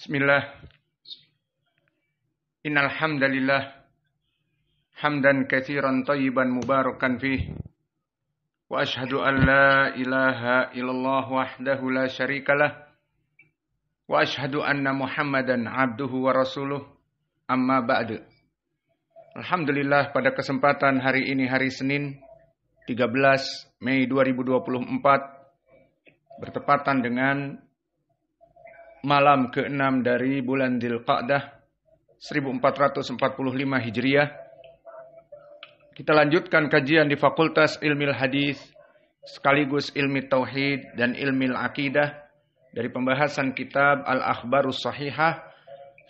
Bismillah. Innal hamdalillah hamdan katsiran thayyiban mubarakan fih. Wa asyhadu an la ilaha illallah wahdahu la syarikalah. Wa asyhadu anna Muhammadan abduhu wa rasuluh. Amma ba'du. Alhamdulillah, pada kesempatan hari ini, hari Senin 13 Mei 2024, bertepatan dengan malam ke-6 dari bulan Dzulqa'dah 1445 Hijriah. Kita lanjutkan kajian di Fakultas Ilmil Hadis sekaligus Ilmi Tauhid dan Ilmil Aqidah dari pembahasan kitab Al-Akhbarus Shahihah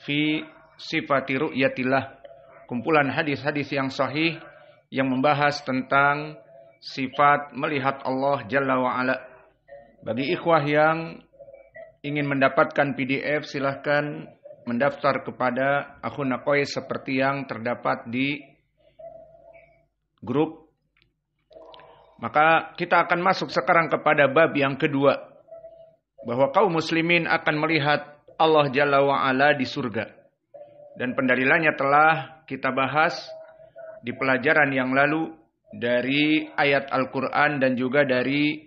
fi Sifati Ru'yatillah, kumpulan hadis-hadis yang sahih yang membahas tentang sifat melihat Allah Jalla wa'ala. Bagi ikhwah yang ingin mendapatkan PDF, silahkan mendaftar kepada Akhuna Qais seperti yang terdapat di grup. Maka kita akan masuk sekarang kepada bab yang kedua, bahwa kaum muslimin akan melihat Allah Jalla wa'ala di surga. Dan pendalilannya telah kita bahas di pelajaran yang lalu dari ayat Al-Quran dan juga dari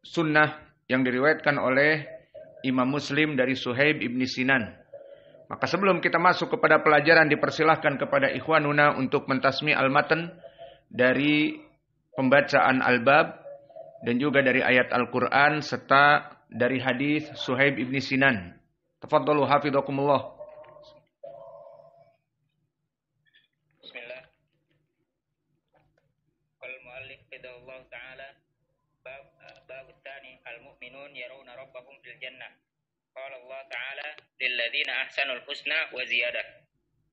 sunnah yang diriwayatkan oleh Imam Muslim dari Suhaib ibn Sinan. Maka sebelum kita masuk kepada pelajaran, dipersilahkan kepada ikhwanuna untuk mentasmi al-matan dari pembacaan al-bab dan juga dari ayat Al-Quran serta dari hadis Suhaib ibn Sinan. Tafadhalu hafidhakumullah. Bismillah. Qal muallif qadallahu ta'ala bab tsani al-mu'minun yarawna rabbahum fil jannah. Qala Allah ta'ala lil ladzina ahsanul husna wa ziyadah.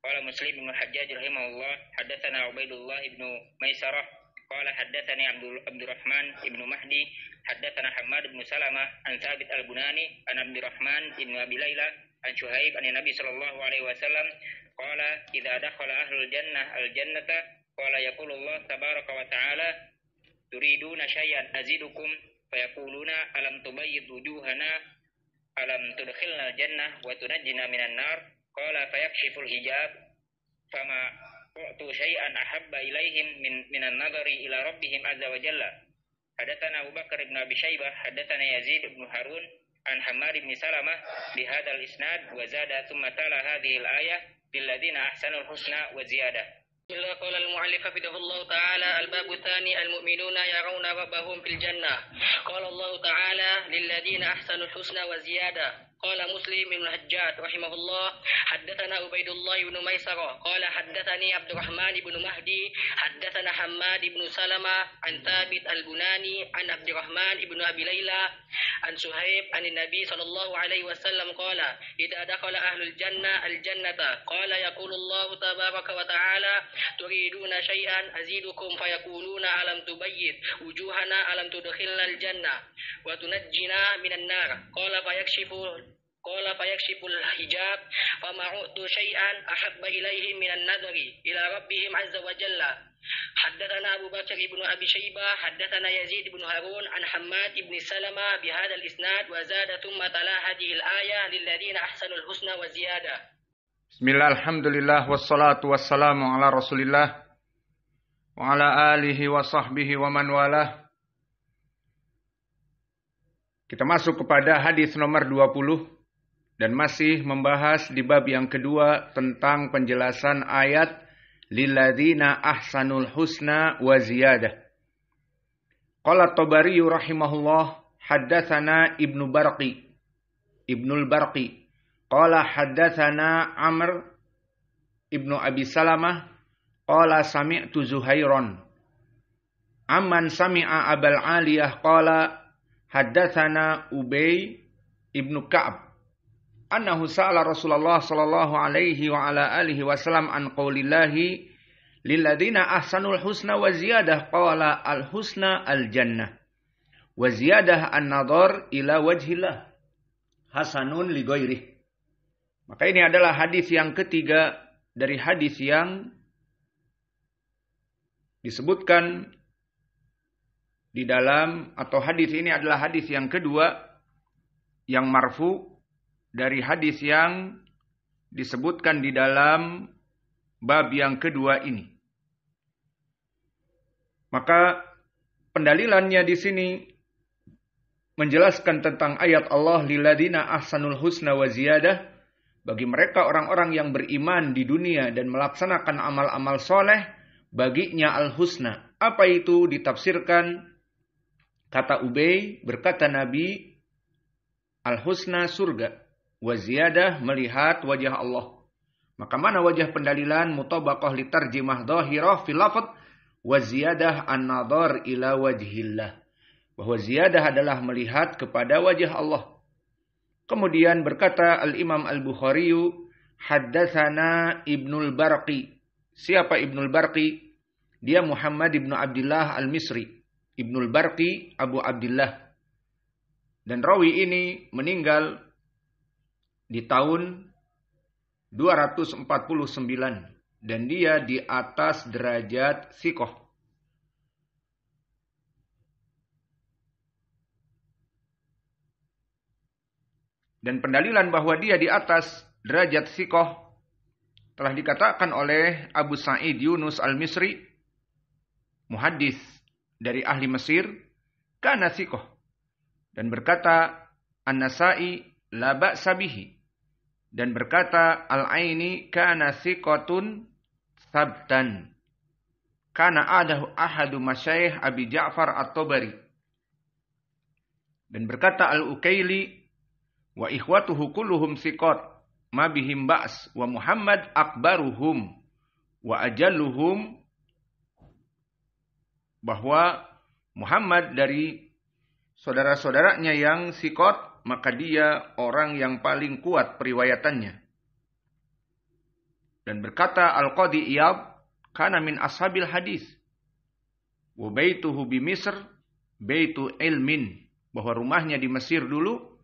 Qala Muslim bin Hajjaj rahimahullah, haddatsana Ubaidullah ibn Maisarah qala haddatsani Abdurrahman ibn Mahdi haddatsana Hammad bin Salamah an Thabit al-Bunani an Abdurrahman ibn Abi Laila an Shuhaib an Nabi sallallahu alaihi wasallam qala idza dakhala ahlul jannah al-jannata qala yaqulu Allah tabaraka wa ta'ala turiduna syai'an azidukum fayaquluna alam tubayyid wujuhana alam tudkhilna jannah wa tunajjina minan nar qala fayakshiful hijab fama u'tu syai'an ahabba ilaihim minan nadhari ila rabbihim azza wa jalla. Hadatsana Abu Bakar ibn Abi Syaibah hadatsana Yazid ibn Harun an Hammad ibn Salamah bi hadzal isnad wa zada thumma tala hadhihi al-ayah lil ladzina ahsanul husna wa ziyadah. Bismillah. Qala al-mu'allif hafidhahullah ta'ala al-babu tsani al-mu'minuna yarawna rabbahum fil jannah. Qala Allah ta'ala lil ladzina ahsanul husna wa ziyadah. Qala Muslim bin Hajjaj rahimahullah, haddatsana Ubaidullah ibn Maisarah qala haddatsani Abdurrahman ibn Mahdi haddatsana Hammad ibn Salamah an Thabit al-Bunani an Abdurrahman ibn Abi Laila an Suhaib an Nabi sallallahu alaihi wasallam qala idza dakhala ahlul jannah al-jannata qala yaqulu Allah tabaraka wa ta'ala turiduna syai'an azidukum fayaquluna alam tubayyid wujuhana alam tudkhilna al-jannah wa tunajjina minan nar qala fayakshiful hijab fama'utu syai'an ahabba ilaihim minan nadhari ila rabbihim azza wa jalla. Haddatsana Abu Bakar ibn Abi Syaibah haddatsana Yazid ibn Harun an Hammad ibn Salamah bi hadzal isnad wa zada thumma tala hadhihi al-ayah lil ladzina ahsanul husna wa ziyadah. Bismillah, alhamdulillah, wassalatu wassalamu ala Rasulillah wa ala alihi wa sahbihi wa man walah. Kita masuk kepada hadis nomor 20 dan masih membahas di bab yang kedua tentang penjelasan ayat lilladzina ahsanul husna wa ziyadah. Qala Tabari rahimahullah, haddatsana Ibnul Barqi qala haddatsana Amr ibnu Abi Salamah qala sami'tu Zuhairan amman sami'a Abul Aliyah qala haddatsana Ubay ibnu Ka'ab annahu sa'ala Rasulullah sallallahu alaihi wa ala alihi wasallam an qaulillahi lil ladzina ahsanul husna wa ziyadah qala al husna al jannah wa ziyadah an nadhar ila wajhillah hasanun li ghairihi. Maka ini adalah hadis yang ketiga dari hadis yang disebutkan di dalam, atau hadis ini adalah hadis yang kedua yang marfu dari hadis yang disebutkan di dalam bab yang kedua ini. Maka pendalilannya di sini menjelaskan tentang ayat Allah lilladzina ahsanul husna wa ziyadah, bagi mereka orang-orang yang beriman di dunia dan melaksanakan amal-amal soleh, baginya al-husna. Apa itu? Ditafsirkan, kata Ubay, berkata Nabi, al-husna surga, wa ziyadah melihat wajah Allah. Maka mana wajah pendalilan? Mutabaqah li tarjimah dhahirah fil lafadz, wa ziyadah an-nadhar ila wajhillah. Bahwa ziyadah adalah melihat kepada wajah Allah. Kemudian berkata Al-Imam Al-Bukhari, haddatsana Ibnul Barqi. Siapa Ibnul Barqi? Dia Muhammad ibnu Abdullah Al-Misri. Ibnul Barqi Abu Abdullah. Dan rawi ini meninggal di tahun 249. Dan dia di atas derajat thiqah. Dan pendalilan bahwa dia di atas derajat thiqah telah dikatakan oleh Abu Sa'id Yunus Al-Misri, muhaddis dari ahli Mesir, kana thiqah. Dan berkata An-Nasa'i la ba'sa bihi. Dan berkata Al-Aini kana thiqatun sabtan. Kana ahadu masyayikh Abi Ja'far At-Tabari. Dan berkata Al-Ukaili, wa ikhwatuhu kulluhum thiqat ma bihim ba's wa Muhammad akbaruhum wa ajalluhum, bahwa Muhammad dari saudara-saudaranya yang thiqat, maka dia orang yang paling kuat periwayatannya. Dan berkata Al-Qadi Iyad, kana min ashabil hadis wa baituhu bi Misr baitu ilmin, bahwa rumahnya di Mesir dulu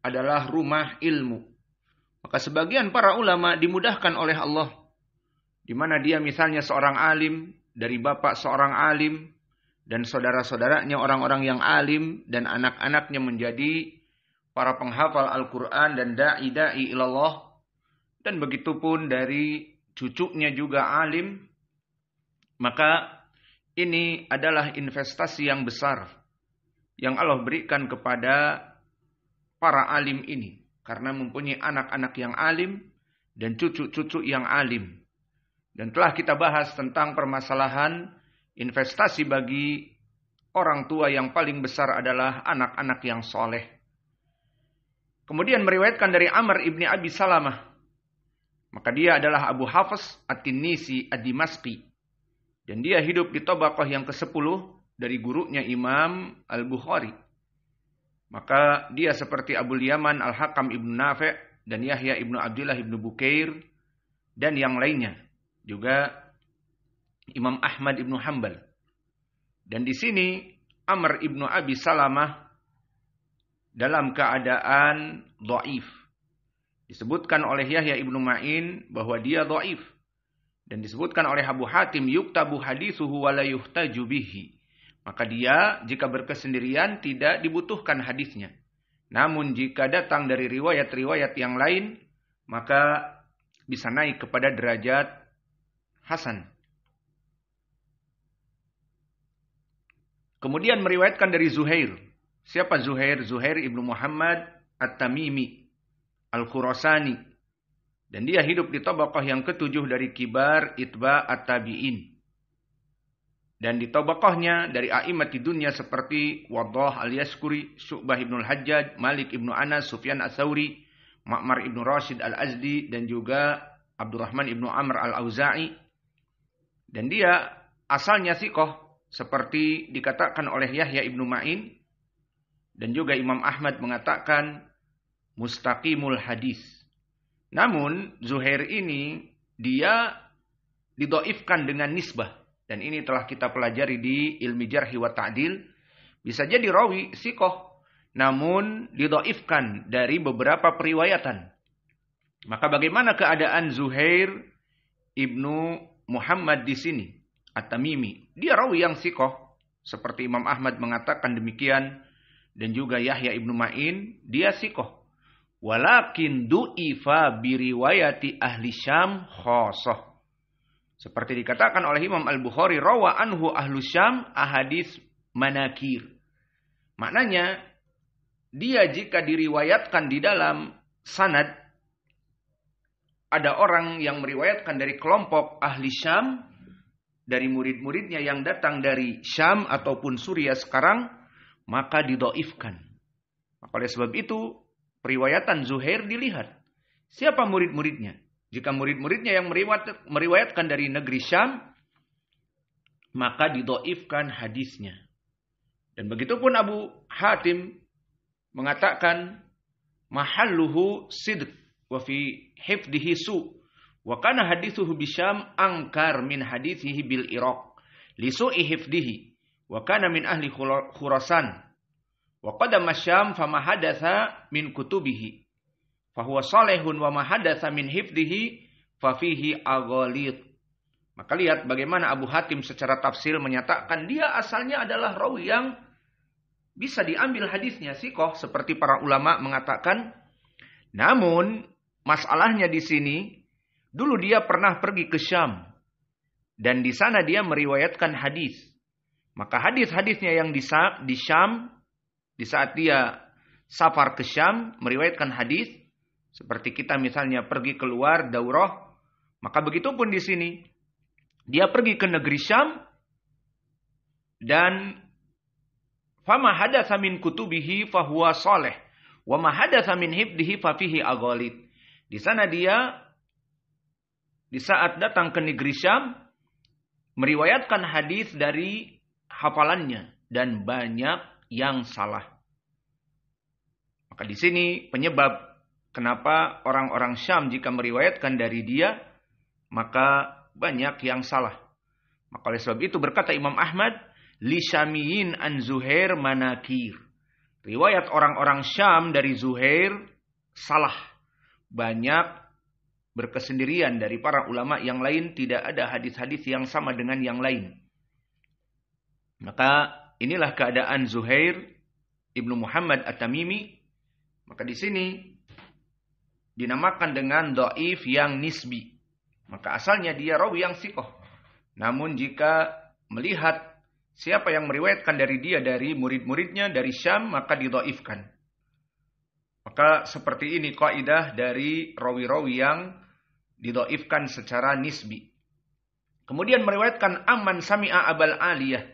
adalah rumah ilmu. Maka sebagian para ulama dimudahkan oleh Allah, di mana dia misalnya seorang alim, dari bapak seorang alim, dan saudara-saudaranya orang-orang yang alim, dan anak-anaknya menjadi para penghafal Al-Quran dan da'i ilallah, dan begitupun dari cucunya juga alim. Maka ini adalah investasi yang besar yang Allah berikan kepada para alim ini, karena mempunyai anak-anak yang alim dan cucu-cucu yang alim. Dan telah kita bahas tentang permasalahan investasi bagi orang tua yang paling besar adalah anak-anak yang soleh. Kemudian meriwayatkan dari Amr ibni Abi Salamah, maka dia adalah Abu Hafs At-Tinnisi Ad-Dimashqi, dan dia hidup di tabaqah yang ke-10 dari gurunya Imam Al-Bukhari. Maka dia seperti Abu Yaman Al-Hakam ibnu Nafi' dan Yahya ibnu Abdullah ibnu Bukair dan yang lainnya. Juga Imam Ahmad ibnu Hanbal. Dan di sini Amr ibnu Abi Salamah dalam keadaan dhaif. Disebutkan oleh Yahya ibnu Ma'in bahwa dia dhaif. Dan disebutkan oleh Abu Hatim, yuktabu hadithuhu wa la yuhtaju bihi. Maka dia jika berkesendirian tidak dibutuhkan hadisnya. Namun jika datang dari riwayat-riwayat yang lain, maka bisa naik kepada derajat hasan. Kemudian meriwayatkan dari Zuhair. Siapa Zuhair? Zuhair ibnu Muhammad At-Tamimi Al-Khurasani. Dan dia hidup di tabaqah yang ke-7 dari kibar itba at-tabi'in. Dan di tabaqahnya dari a'immat di dunia seperti Waddah al-Yaskuri, Syu'bah ibn al-Hajjaj, Malik ibn Anas, Sufyan as-Sawri, Ma'mar ibn Rashid al-Azdi, dan juga Abdurrahman ibn Amr al-Auza'i. Dan dia asalnya thiqah, seperti dikatakan oleh Yahya ibn Ma'in. Dan juga Imam Ahmad mengatakan mustaqimul hadis. Namun Zuhair ini dia didoifkan dengan nisbah. Dan ini telah kita pelajari di ilmi jarhi wa ta'dil. Bisa jadi rawi thiqah, namun didoifkan dari beberapa periwayatan. Maka bagaimana keadaan Zuhair ibnu Muhammad di sini? At-Tamimi. Dia rawi yang thiqah. Seperti Imam Ahmad mengatakan demikian. Dan juga Yahya ibnu Ma'in. Dia thiqah. Walakin du'ifa biriwayati ahli Syam khosoh. Seperti dikatakan oleh Imam Al-Bukhari, rawa anhu ahlu Syam ahadis manakir. Maknanya, dia jika diriwayatkan di dalam sanad, ada orang yang meriwayatkan dari kelompok ahli Syam, dari murid-muridnya yang datang dari Syam ataupun Suriah sekarang, maka didoifkan. Maka oleh sebab itu, periwayatan Zuhair dilihat. Siapa murid-muridnya? Jika murid-muridnya yang meriwayatkan dari negeri Syam, maka didoifkan hadisnya. Dan begitupun Abu Hatim mengatakan, mahalluhu sidq wa fi hifdihi su wa kana hadithuhu bisyam angkar min hadithihi bil Iraq li su'i hifdihi wa kana min ahli Khurasan wa qadama Syam fama hadatha min kutubihi fahuwa salihun wa ma hadatha min hifdihi fa fihi aghalid. Maka lihat bagaimana Abu Hatim secara tafsir menyatakan dia asalnya adalah rawi yang bisa diambil hadisnya sikoh seperti para ulama mengatakan. Namun masalahnya di sini, dulu dia pernah pergi ke Syam dan di sana dia meriwayatkan hadis. Maka hadis-hadisnya yang di Syam, di saat dia safar ke Syam meriwayatkan hadis, seperti kita misalnya pergi keluar daurah, maka begitupun di sini dia pergi ke negeri Syam dan fama hadatsa min kutubihi fahuwa salih wa ma hadatsa min hifdihi fa fihi aghalid. Di sana dia di saat datang ke negeri Syam meriwayatkan hadis dari hafalannya dan banyak yang salah. Maka di sini penyebab kenapa orang-orang Syam jika meriwayatkan dari dia maka banyak yang salah. Maka oleh sebab itu berkata Imam Ahmad, li Syamiyin an Zuhair manakir. Riwayat orang-orang Syam dari Zuhair salah. Banyak berkesendirian dari para ulama yang lain, tidak ada hadis-hadis yang sama dengan yang lain. Maka inilah keadaan Zuhair Ibnu Muhammad At-Tamimi. Maka di sini dinamakan dengan dhaif yang nisbi. Maka asalnya dia rawi yang sikoh. Namun jika melihat siapa yang meriwayatkan dari dia dari murid-muridnya dari Syam, maka didhaifkan. Maka seperti ini kaidah dari rawi-rawi yang didhaifkan secara nisbi. Kemudian meriwayatkan amman sami'a Abul Aliyah.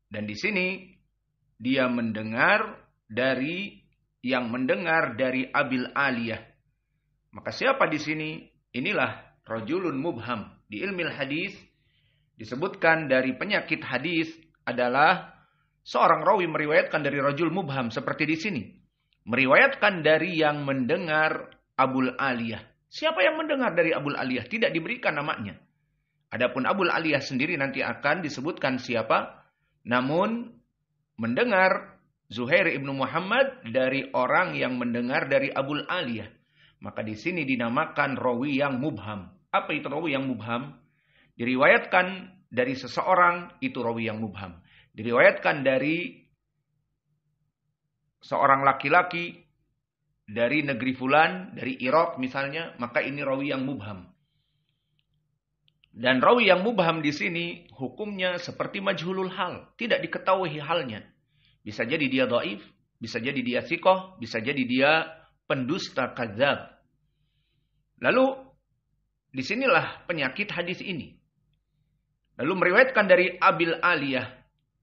Dan di sini dia mendengar dari yang mendengar dari Abil Aliyah. Maka siapa di sini? Inilah rajulun mubham. Di ilmu hadis disebutkan dari penyakit hadis adalah seorang rawi meriwayatkan dari rajul mubham seperti di sini. Meriwayatkan dari yang mendengar Abul Aliyah. Siapa yang mendengar dari Abul Aliyah? Tidak diberikan namanya. Adapun Abul Aliyah sendiri nanti akan disebutkan siapa. Namun mendengar Zuhair Ibnu Muhammad dari orang yang mendengar dari Abul Aliyah. Maka di sini dinamakan rawi yang mubham. Apa itu rawi yang mubham? Diriwayatkan dari seseorang, itu rawi yang mubham. Diriwayatkan dari seorang laki-laki dari negeri fulan, dari Irak misalnya, maka ini rawi yang mubham. Dan rawi yang mubham di sini hukumnya seperti majhulul hal, tidak diketahui halnya. Bisa jadi dia dhaif, bisa jadi dia sikoh, bisa jadi dia pendusta kadzab. Lalu disinilah penyakit hadis ini. Lalu meriwayatkan dari Abil Aliyah.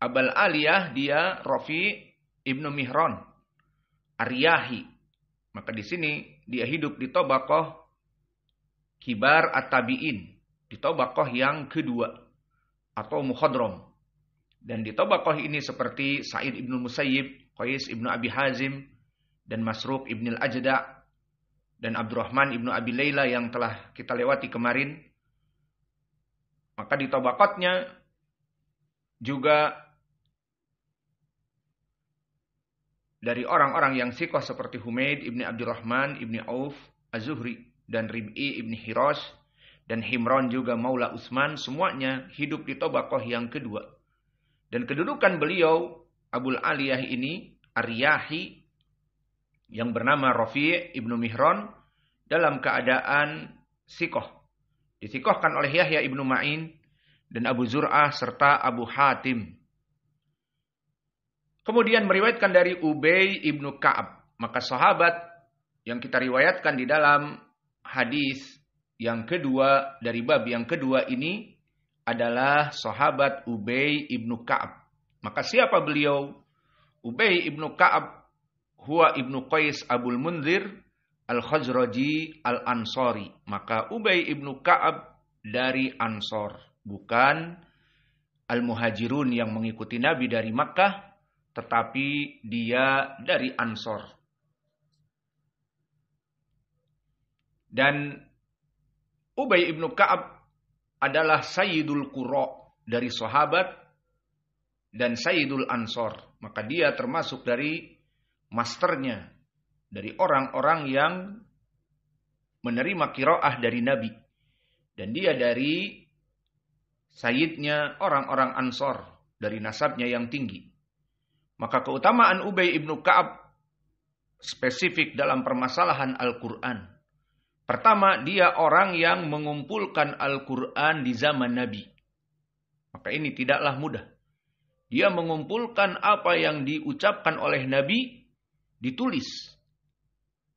Abul Aliyah dia Rafi Ibnu Mihran Ar-Riyahi. Maka di sini dia hidup di tabaqah kibar at-tabi'in, di tabaqah yang kedua atau mukhadram. Dan di tabaqah ini seperti Sa'id Ibnu Musayyib, Qais Ibnu Abi Hazim, dan Masruq Ibnu Al-Ajda' dan Abdurrahman Ibnu Abi Layla yang telah kita lewati kemarin. Maka di tabaqatnya juga dari orang-orang yang sikoh seperti Humaid Ibnu Abdurrahman Ibnu Auf Az-Zuhri dan Rib'i Ibnu Hirash dan Himran juga Maula Utsman, semuanya hidup di tabaqah yang kedua. Dan kedudukan beliau Abul Aliyah ini Ar-Riyahi yang bernama Rafi' ibnu Mihran dalam keadaan sikoh. Disikohkan oleh Yahya ibnu Ma'in dan Abu Zur'ah serta Abu Hatim. Kemudian meriwayatkan dari Ubay ibnu Ka'ab. Maka sahabat yang kita riwayatkan di dalam hadis yang kedua dari bab yang kedua ini adalah sahabat Ubay ibnu Ka'ab. Maka siapa beliau? Ubay ibnu Ka'ab huwa ibnu Qais Abul Munzir al-Khazraji al-Ansari. Maka Ubay ibnu Ka'ab dari Ansor, bukan al-Muhajirun yang mengikuti Nabi dari Makkah, tetapi dia dari Ansor. Dan Ubay ibnu Ka'ab adalah Sayyidul Qura dari sahabat dan Sayyidul Ansor. Maka dia termasuk dari masternya, dari orang-orang yang menerima qiraah dari Nabi. Dan dia dari Sayyidnya orang-orang Ansor, dari nasabnya yang tinggi. Maka keutamaan Ubay ibnu Ka'ab spesifik dalam permasalahan Al-Quran. Pertama, dia orang yang mengumpulkan Al-Quran di zaman Nabi. Maka ini tidaklah mudah. Dia mengumpulkan apa yang diucapkan oleh Nabi, ditulis.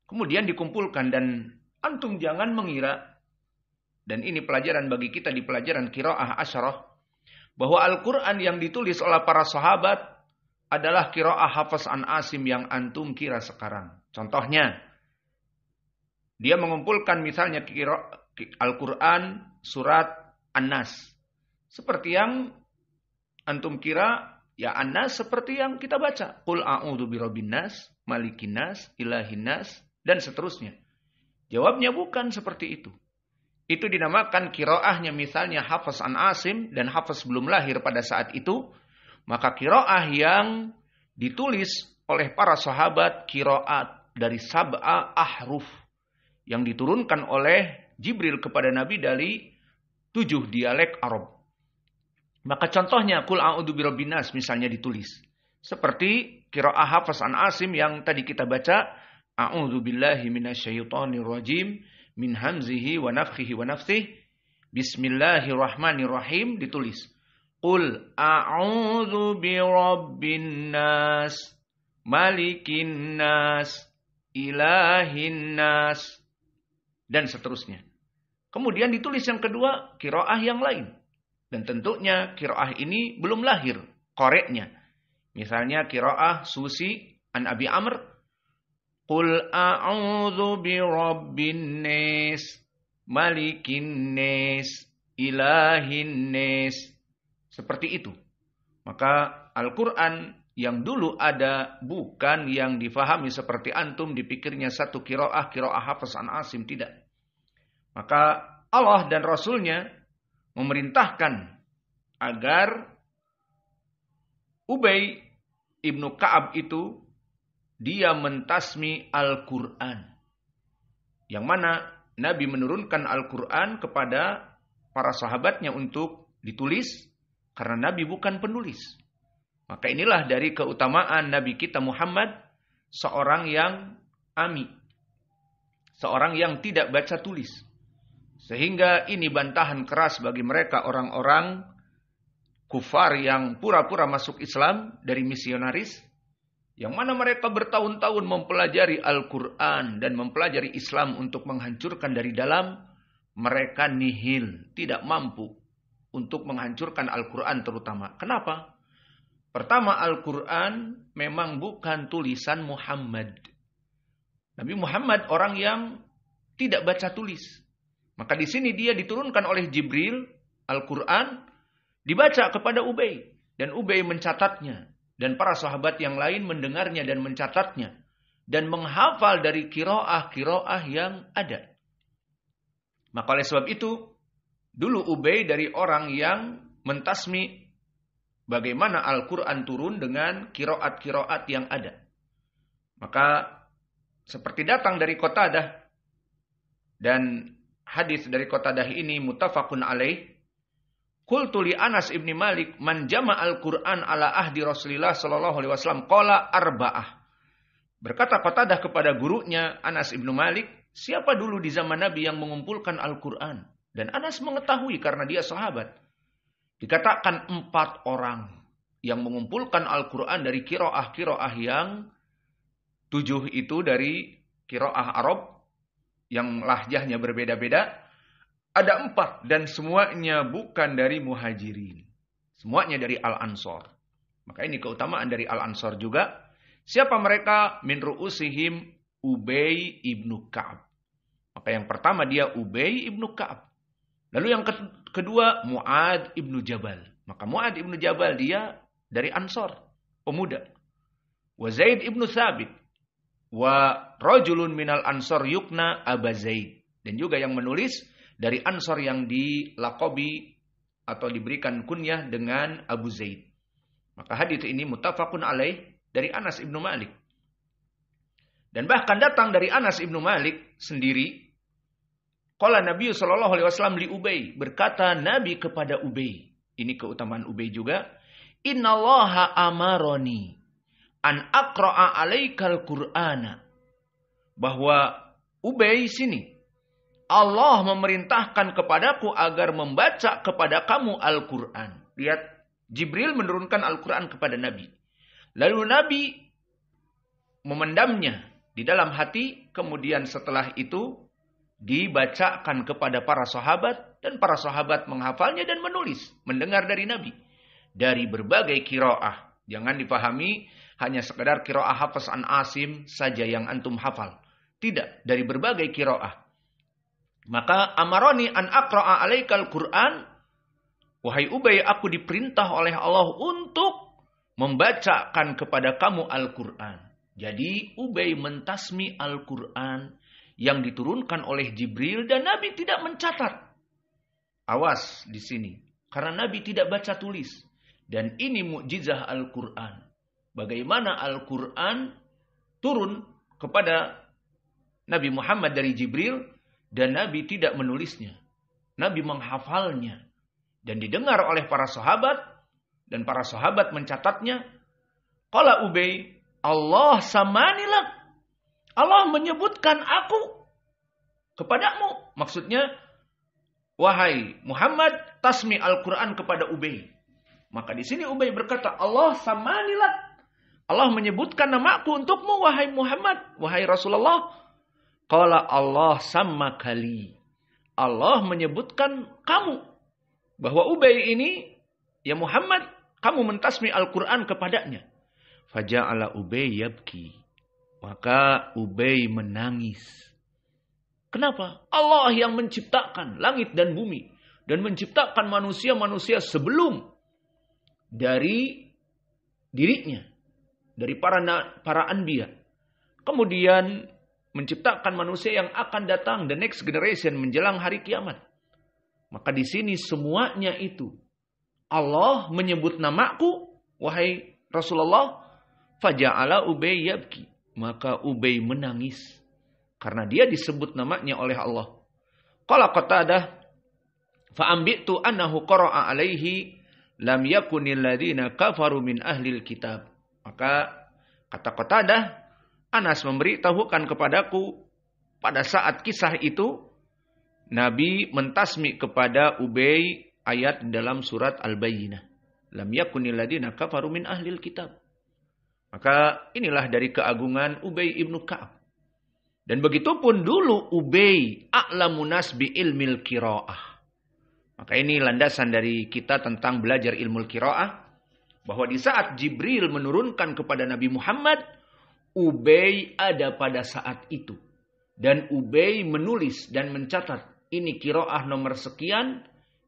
Kemudian dikumpulkan, dan antum jangan mengira, dan ini pelajaran bagi kita di pelajaran qiraah asyarah, bahwa Al-Quran yang ditulis oleh para sahabat adalah qiraah Hafs an Asim yang antum kira sekarang. Contohnya, dia mengumpulkan misalnya Al-Quran surat An-Nas. Seperti yang antum kira, ya An-Nas seperti yang kita baca. Qul a'udzu birabbin nas, malikin nas, ilahin nas, dan seterusnya. Jawabnya bukan seperti itu. Itu dinamakan qiraahnya misalnya Hafs an Asim, dan Hafs belum lahir pada saat itu. Maka qiraah yang ditulis oleh para sahabat qiraat dari sab'a ahruf yang diturunkan oleh Jibril kepada Nabi dari 7 dialek Arab. Maka contohnya Qul a'udzu birabbin nas misalnya ditulis seperti qiraah Hafs an Asim yang tadi kita baca, a'udzu billahi minasyaitonir rajim min hamzihi wa nafthihi wa nafthihi bismillahirrahmanirrahim ditulis Qul a'udzu birabbin nas, malikin nas, ilahin nas, dan seterusnya. Kemudian ditulis yang kedua, qiraah yang lain. Dan tentunya qiraah ini belum lahir, qoreknya. Misalnya qiraah Susi an Abi Amr, Qul a'udzu birabbin nas, malikin nas, ilahin nas. Seperti itu. Maka Al-Quran yang dulu ada bukan yang difahami seperti antum dipikirnya satu qiraah Hafs an Asim, tidak. Maka Allah dan Rasulnya memerintahkan agar Ubay ibnu Ka'ab itu dia mentasmi Al-Quran. Yang mana Nabi menurunkan Al-Quran kepada para sahabatnya untuk ditulis karena Nabi bukan penulis. Maka inilah dari keutamaan Nabi kita Muhammad, seorang yang ami, seorang yang tidak baca tulis. Sehingga ini bantahan keras bagi mereka orang-orang kufar yang pura-pura masuk Islam dari misionaris, yang mana mereka bertahun-tahun mempelajari Al-Quran dan mempelajari Islam untuk menghancurkan dari dalam. Mereka nihil, tidak mampu untuk menghancurkan Al-Quran terutama. Kenapa? Pertama, Al-Quran memang bukan tulisan Muhammad. Nabi Muhammad orang yang tidak baca tulis. Maka di sini dia diturunkan oleh Jibril, Al-Quran, dibaca kepada Ubay. Dan Ubay mencatatnya. Dan para sahabat yang lain mendengarnya dan mencatatnya. Dan menghafal dari qiraah yang ada. Maka oleh sebab itu, dulu Ubay dari orang yang mentasmi bagaimana Al-Quran turun dengan qiraat yang ada. Maka seperti datang dari Qatadah, dan hadis dari Qatadah ini muttafaqun alaih. Qultu li Anas ibni Malik man jama' al-Quran ala ahdi Rasulillah sallallahu alaihi wasallam qala arba'ah. Berkata Qatadah kepada gurunya Anas ibnu Malik, siapa dulu di zaman Nabi yang mengumpulkan Al-Quran? Dan Anas mengetahui karena dia sahabat. Dikatakan 4 orang yang mengumpulkan Al-Quran dari kiroah yang 7 itu dari kiroah Arab yang lahjahnya berbeda-beda. Ada 4 dan semuanya bukan dari Muhajirin. Semuanya dari Al-Ansor. Maka ini keutamaan dari Al-Ansor juga. Siapa mereka? Min ru'usihim Ubay ibnu Ka'ab. Maka yang pertama dia Ubay ibnu Ka'ab. Lalu yang kedua Mu'ad ibnu Jabal. Maka Mu'ad ibnu Jabal dia dari Ansor, pemuda. Wa Zaid ibnu Thabit. Wa rajulun minal Ansor yukna Aba Zaid. Dan juga yang menulis dari Ansor yang dilakobi atau diberikan kunyah dengan Abu Zaid. Maka hadits ini muttafaqun alaih dari Anas ibnu Malik. Dan bahkan datang dari Anas ibnu Malik sendiri. Qala Nabi SAW li Ubay. Berkata Nabi kepada Ubay. Ini keutamaan Ubay juga. Innallaha amaroni an aqra'a alaikal Qur'ana. Bahwa Ubay sini. Allah memerintahkan kepadaku agar membaca kepada kamu Al-Quran. Lihat, Jibril menurunkan Al-Quran kepada Nabi. Lalu Nabi memendamnya di dalam hati. Kemudian setelah itu dibacakan kepada para sahabat. Dan para sahabat menghafalnya dan menulis. Mendengar dari Nabi. Dari berbagai kiroah. Jangan dipahami hanya sekedar kiroah hafaz an Asim saja yang antum hafal. Tidak. Dari berbagai kiroah. Maka amaroni an aqra'a alaikal Qur'an. Wahai Ubay, aku diperintah oleh Allah untuk membacakan kepada kamu Al-Quran. Jadi Ubay mentasmi Al-Quran yang diturunkan oleh Jibril dan Nabi tidak mencatat. Awas di sini. Karena Nabi tidak baca tulis. Dan ini mukjizah Al-Quran. Bagaimana Al-Quran turun kepada Nabi Muhammad dari Jibril dan Nabi tidak menulisnya. Nabi menghafalnya. Dan didengar oleh para sahabat. Dan para sahabat mencatatnya. Qala Ubay, Allah samanilak. Allah menyebutkan aku kepadamu. Maksudnya, wahai Muhammad, tasmi Al-Quran kepada Ubay. Maka di sini Ubay berkata, Allah samanilak. Allah menyebutkan namaku untukmu, wahai Muhammad, wahai Rasulullah. Qala Allah sama kali. Allah menyebutkan kamu. Bahwa Ubay ini, ya Muhammad, kamu mentasmi Al-Quran kepadanya. Faja'ala Ubay yabki. Maka Ubay menangis. Kenapa? Allah yang menciptakan langit dan bumi. Dan menciptakan manusia-manusia sebelum dari dirinya. Dari para anbiya. Kemudian menciptakan manusia yang akan datang. The next generation menjelang hari kiamat. Maka di sini semuanya itu. Allah menyebut namaku, wahai Rasulullah. Faja'ala Ubay yabki. Maka Ubay menangis. Karena dia disebut namanya oleh Allah. Qala Qatadah. Fa'ambitu annahu qara'a alaihi. Lam yakunil ladhina kafaru min ahlil kitab. Maka kata Qatadah. Anas memberitahukan kepadaku. Pada saat kisah itu. Nabi mentasmi kepada Ubay. Ayat dalam surat Al-Bayyinah. Lam yakunil ladhina kafaru min ahlil kitab. Maka inilah dari keagungan Ubay ibnu Ka'ab. Dan begitu pun dulu Ubay a'lamun nas bi ilmil qiraah. Maka ini landasan dari kita tentang belajar ilmu qiraah. Bahwa di saat Jibril menurunkan kepada Nabi Muhammad. Ubay ada pada saat itu. Dan Ubay menulis dan mencatat. Ini qiraah nomor sekian.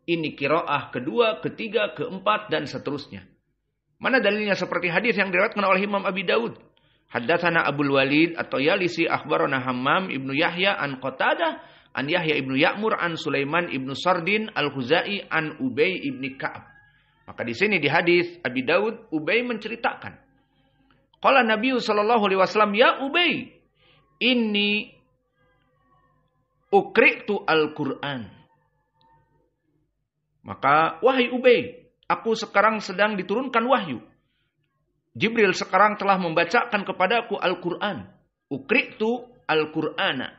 Ini qiraah kedua, ketiga, keempat, dan seterusnya. Mana dalilnya seperti hadis yang diriwayatkan oleh Imam Abi Daud. Haddatsana Abul Walid atau Yalisi akhbarana Hammam ibnu Yahya an Qatadah an Yahya ibnu Ya'mur an Sulaiman ibnu Sardin al-Khuzai an Ubay ibni Ka'ab. Maka di sini di hadis Abi Daud Ubay menceritakan. Qala Nabi sallallahu alaihi wasallam, ya Ubay, inni ukri'tu al-Qur'an. Maka wahai Ubay, aku sekarang sedang diturunkan wahyu. Jibril sekarang telah membacakan kepadaku Al-Quran. Ukri'tu Al-Qur'ana.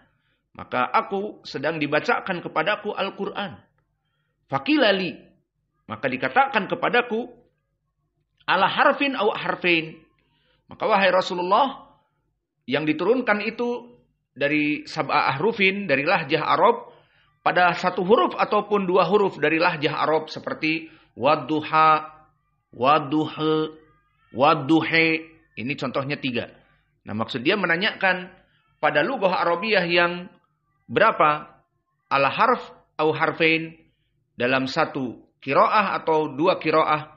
Maka aku sedang dibacakan kepadaku Al-Quran. Fakilali. Maka dikatakan kepadaku, ala harfin aw harfain. Maka wahai Rasulullah, yang diturunkan itu dari sab'a ahrufin, dari lahjah Arab, pada satu huruf ataupun dua huruf dari lahjah Arab, seperti wadduha, wadduha, wadduhe. Ini contohnya 3. Nah, maksud dia menanyakan pada lughah Arabiyah yang berapa? Ala harf au harfain, dalam satu qiraah atau dua qiraah.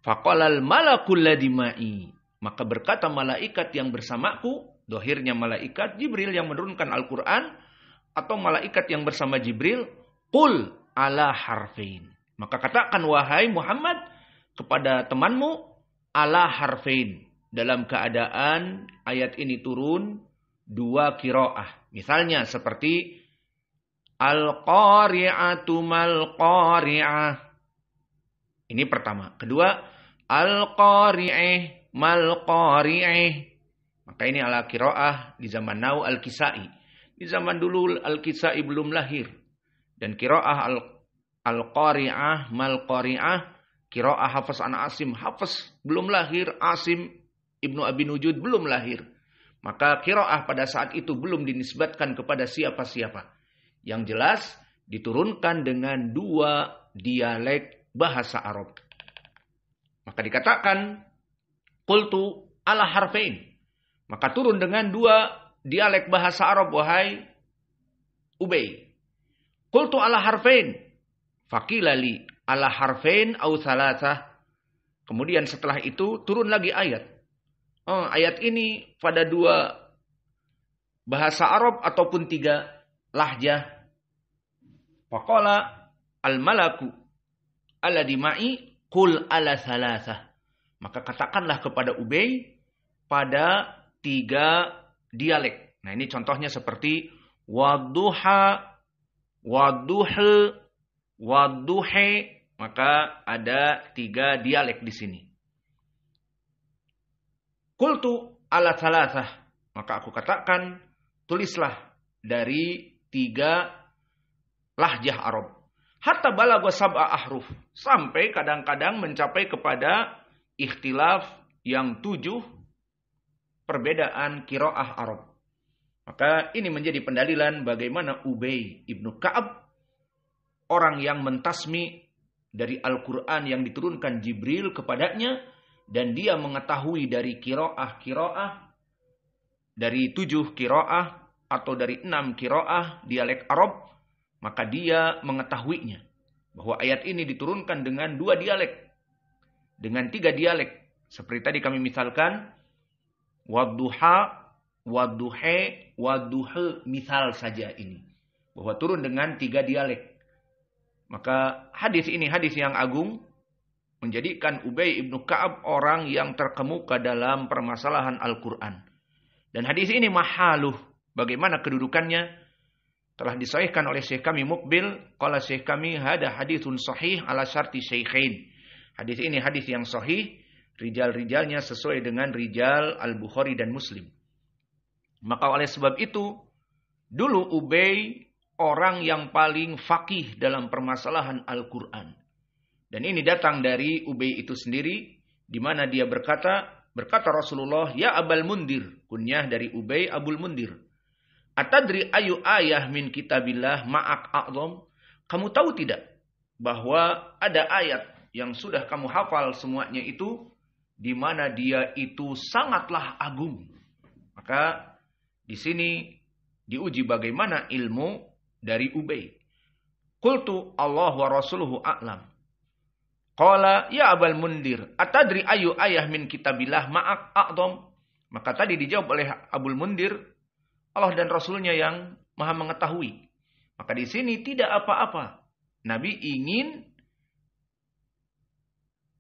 Faqalal malakul ladzi ma'i. Maka berkata malaikat yang bersamaku, dohirnya malaikat Jibril yang menurunkan Al-Quran, atau malaikat yang bersama Jibril, qul ala harfain. Maka katakan wahai Muhammad kepada temanmu, ala harfain. Dalam keadaan ayat ini turun 2 qiraah. Misalnya seperti al-qari'atu mal-qari'ah. Ini pertama. Kedua, al-qari'ah mal-qari'ah. Maka ini ala qiraah di zaman now Al-Kisai. Di zaman dulu Al-Kisai belum lahir. Dan qiraah al-qari'ah mal-qari'ah, qiraah Hafiz an Asim. Hafiz belum lahir, Asim Ibnu Abi Nujud belum lahir. Maka qiraah pada saat itu belum dinisbatkan kepada siapa-siapa. Yang jelas diturunkan dengan 2 dialek bahasa Arab. Maka dikatakan qultu ala harfain. Maka turun dengan 2 dialek bahasa Arab wahai Ubay. Qultu ala harfain. Faqila li ala harfain au thalathah. Kemudian setelah itu turun lagi ayat. Ayat ini pada 2 bahasa Arab ataupun 3 lahjah. Faqala al-malaku alladzi ma'i qul ala thalathah. Maka katakanlah kepada Ubay pada 3 dialek. Nah, ini contohnya seperti wadduha, wadduh, wadduhe. Maka ada 3 dialek di sini. Qultu ala thalathah. Maka aku katakan, tulislah dari 3 lahjah Arab. Hatta balagha sab'a ahruf. Sampai kadang-kadang mencapai kepada ikhtilaf yang 7 perbedaan qiraah Arab. Maka ini menjadi pendalilan bagaimana Ubay ibnu Ka'ab, orang yang mentasmi dari Al-Quran yang diturunkan Jibril kepadanya, dan dia mengetahui dari qiraah-qiraah, dari 7 qiraah atau dari 6 qiraah dialek Arab, maka dia mengetahuinya bahwa ayat ini diturunkan dengan 2 dialek, dengan 3 dialek. Seperti tadi kami misalkan wadduha, wadduhe, wadduhe, misal saja ini, bahwa turun dengan 3 dialek. Maka hadis ini hadis yang agung, menjadikan Ubay ibnu Ka'ab orang yang terkemuka dalam permasalahan Al-Quran. Dan hadis ini mahaluh. Bagaimana kedudukannya? Telah disahihkan oleh Syekh kami Muqbil. Qala Syekh kami, hada hadithun sahih ala syarti syekhain. Hadis ini hadis yang sahih. Rijal-rijalnya sesuai dengan rijal Al-Bukhari dan Muslim. Maka oleh sebab itu, dulu Ubay orang yang paling faqih dalam permasalahan Al-Quran. Dan ini datang dari Ubay itu sendiri, di mana dia berkata Rasulullah, ya Abul Mundir, kunyah dari Ubay Abul Mundir. Atadri ayu ayah min kitabillah ma'ak a'zam? Kamu tahu tidak bahwa ada ayat yang sudah kamu hafal semuanya itu, di mana dia itu sangatlah agung. Maka di sini diuji bagaimana ilmu dari Ubay. Qultu Allah wa rasuluhu a'lam. Qala ya Abul Mundir, atadri ayu ayah min kitabillah ma'ak a'zam? Maka tadi dijawab oleh Abul Mundir, Allah dan Rasulnya yang maha mengetahui. Maka di sini tidak apa-apa. Nabi ingin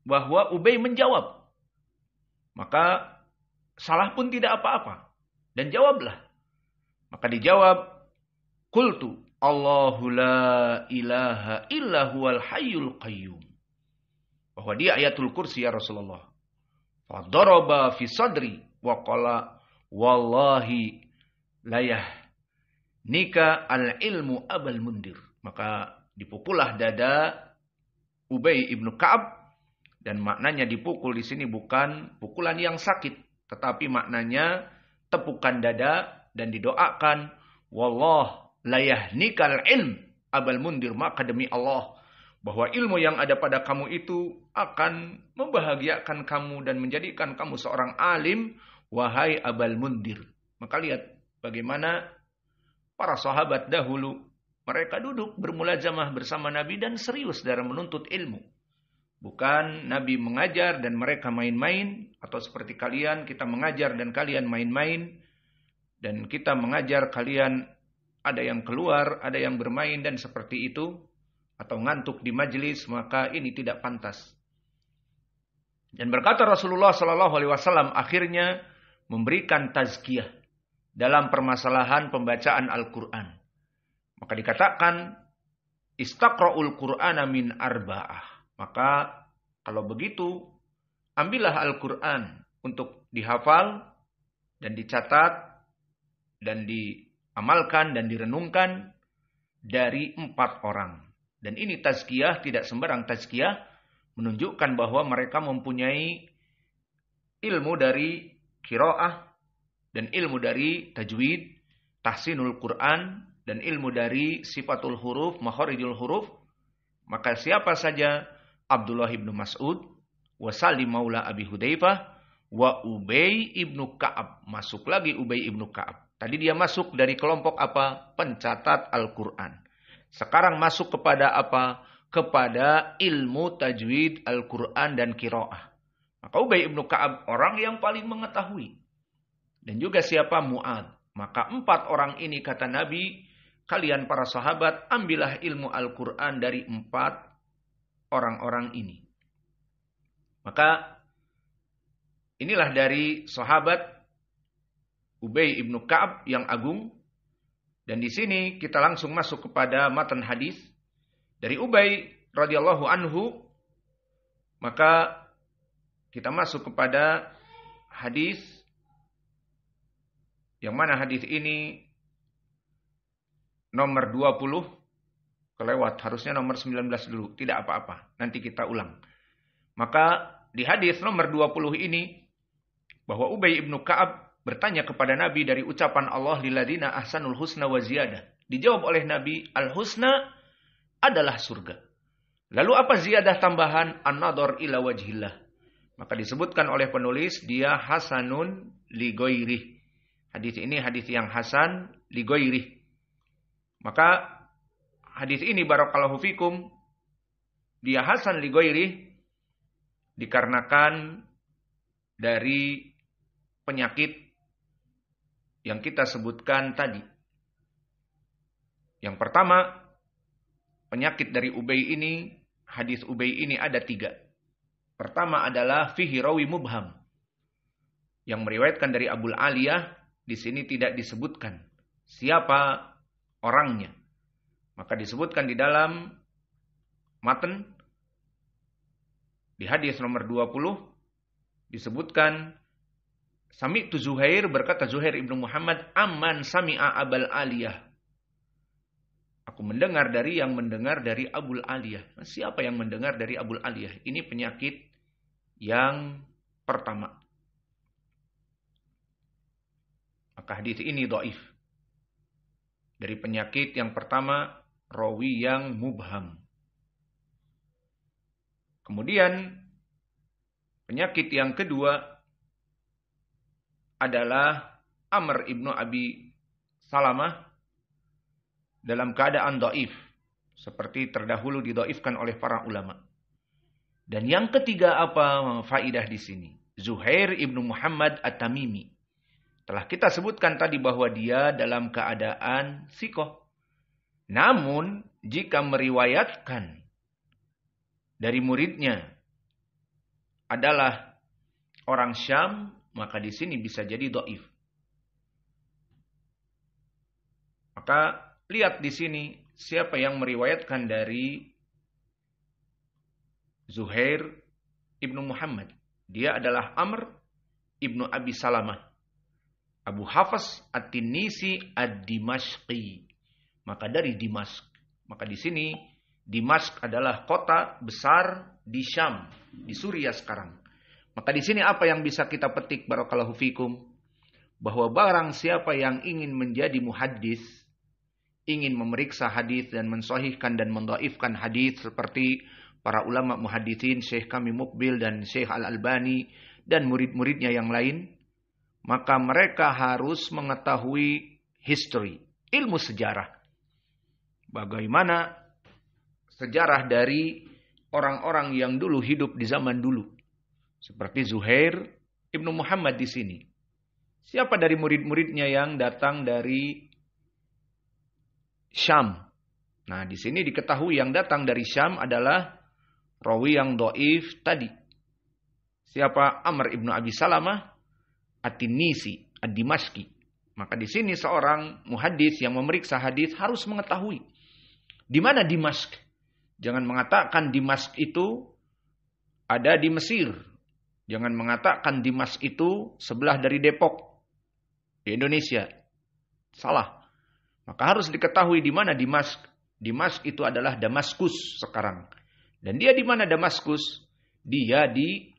bahwa Ubay menjawab. Maka salah pun tidak apa-apa. Dan jawablah. Maka dijawab, qultu Allahu la ilaha illa huwal hayyul qayyum. Bahwa dia ayatul kursi ya Rasulullah. Fadaraba fi sadri wa qala wallahi layah nika al-ilmu abal mundir. Maka dipukullah dada Ubay ibnu Ka'ab, dan maknanya dipukul di sini bukan pukulan yang sakit, tetapi maknanya tepukan dada dan didoakan, wallah layah nikal ilm abal mundir, maka demi Allah bahwa ilmu yang ada pada kamu itu akan membahagiakan kamu dan menjadikan kamu seorang alim, wahai abal mundir. Maka lihat bagaimana para sahabat dahulu, mereka duduk bermulazamah bersama Nabi dan serius dalam menuntut ilmu. Bukan Nabi mengajar dan mereka main-main, atau seperti kalian, kita mengajar dan kalian main-main, dan kita mengajar kalian ada yang keluar, ada yang bermain dan seperti itu, atau ngantuk di majelis, maka ini tidak pantas. Dan berkata Rasulullah SAW akhirnya memberikan tazkiyah dalam permasalahan pembacaan Al-Quran. Maka dikatakan istaqra'ul Qur'ana min arba'ah. Maka kalau begitu ambillah Al-Quran untuk dihafal dan dicatat dan diamalkan dan direnungkan dari 4 orang. Dan ini tazkiyah, tidak sembarang tazkiyah, menunjukkan bahwa mereka mempunyai ilmu dari qiraah dan ilmu dari tajwid, tahsinul Quran, dan ilmu dari sifatul huruf, makharijul huruf. Maka siapa saja Abdullah ibnu Mas'ud, wa Salim maula Abi Hudzaifah, wa Ubay ibnu Ka'ab. Masuk lagi Ubay ibnu Ka'ab. Tadi dia masuk dari kelompok apa? Pencatat Al-Quran. Sekarang masuk kepada apa? Kepada ilmu tajwid Al-Quran dan qiraah. Maka Ubay ibnu Ka'ab orang yang paling mengetahui. Dan juga siapa? Mu'ad. Maka 4 orang ini kata Nabi, kalian para sahabat ambillah ilmu Al-Quran dari 4 orang-orang ini. Maka inilah dari sahabat Ubay ibnu Ka'ab yang agung. Dan di sini kita langsung masuk kepada matan hadis dari Ubay radhiyallahu anhu. Maka kita masuk kepada hadis yang mana hadis ini nomor 20 kelewat, harusnya nomor 19 dulu, tidak apa-apa, nanti kita ulang. Maka di hadis nomor 20 ini bahwa Ubay ibnu Ka'ab bertanya kepada Nabi dari ucapan Allah lilladzina ahsanul husna wa ziyadah. Dijawab oleh Nabi, al-husna adalah surga. Lalu apa ziyadah tambahan? An-nadhar ila wajhillah. Maka disebutkan oleh penulis dia hasanun li ghairih. Hadis ini hadis yang hasan li ghairih. Maka hadis ini barakallahu fikum dia hasan li ghairih dikarenakan dari penyakit yang kita sebutkan tadi. Yang pertama, penyakit dari Ubay ini, hadis Ubay ini ada 3. Pertama adalah fihi rawi mubham. Yang meriwayatkan dari Abul Aliyah, di sini tidak disebutkan siapa orangnya. Maka disebutkan di dalam matan, di hadis nomor 20, disebutkan Sami'tu Zuhair, berkata Zuhair ibnu Muhammad, amman sami'a Abul Aliyah. Aku mendengar dari yang mendengar dari Abul Aliyah. Siapa yang mendengar dari Abul Aliyah? Ini penyakit yang pertama. Maka hadis ini dhaif. Dari penyakit yang pertama, rawi yang mubham. Kemudian penyakit yang kedua adalah Amr ibnu Abi Salamah dalam keadaan dhaif, seperti terdahulu didhaifkan oleh para ulama. Dan yang ketiga apa faidah di sini? Zuhair ibnu Muhammad At-Tamimi. Telah kita sebutkan tadi bahwa dia dalam keadaan sikoh. Namun jika meriwayatkan dari muridnya adalah orang Syam, maka di sini bisa jadi dhaif. Maka lihat di sini siapa yang meriwayatkan dari Zuhair ibnu Muhammad. Dia adalah Amr ibnu Abi Salamah, Abu Hafs At-Tinisi Ad-Dimashqi. Maka dari Dimashq. Maka di sini Dimashq adalah kota besar di Syam, di Suriah sekarang. Maka di sini apa yang bisa kita petik barakallahu fikum? Bahwa barang siapa yang ingin menjadi muhaddis, ingin memeriksa hadis dan mensahihkan dan mendhaifkan hadis seperti para ulama muhaddisin Syekh kami Muqbil dan Syekh Al-Albani dan murid-muridnya yang lain, maka mereka harus mengetahui history, ilmu sejarah. Bagaimana sejarah dari orang-orang yang dulu hidup di zaman dulu. Seperti Zuhair ibnu Muhammad di sini. Siapa dari murid-muridnya yang datang dari Syam? Nah, di sini diketahui yang datang dari Syam adalah rawi yang dhaif tadi. Siapa? Amr ibnu Abi Salamah At-Tinisi Ad-Dimashqi. Maka di sini seorang muhaddis yang memeriksa hadis harus mengetahui di mana Dimashq. Jangan mengatakan Dimashq itu ada di Mesir. Jangan mengatakan Dimashq itu sebelah dari Depok di Indonesia. Salah. Maka harus diketahui di mana Dimashq. Dimashq itu adalah Damaskus sekarang. Dan dia di mana Damaskus? Dia di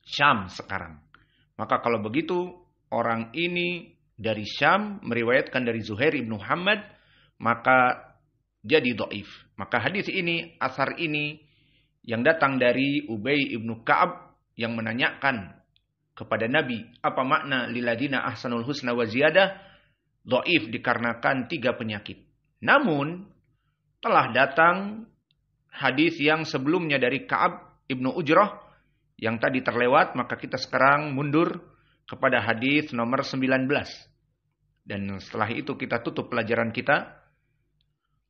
Syam sekarang. Maka kalau begitu, orang ini dari Syam meriwayatkan dari Zuhair ibnu Muhammad, maka jadi dhaif. Maka hadis ini, asar ini yang datang dari Ubay ibnu Ka'ab yang menanyakan kepada Nabi, apa makna liladina ahsanul husna wa ziyadah? Dhaif dikarenakan 3 penyakit. Namun telah datang hadis yang sebelumnya dari Ka'ab ibnu Ujrah yang tadi terlewat, maka kita sekarang mundur kepada hadis nomor 19. Dan setelah itu kita tutup pelajaran kita.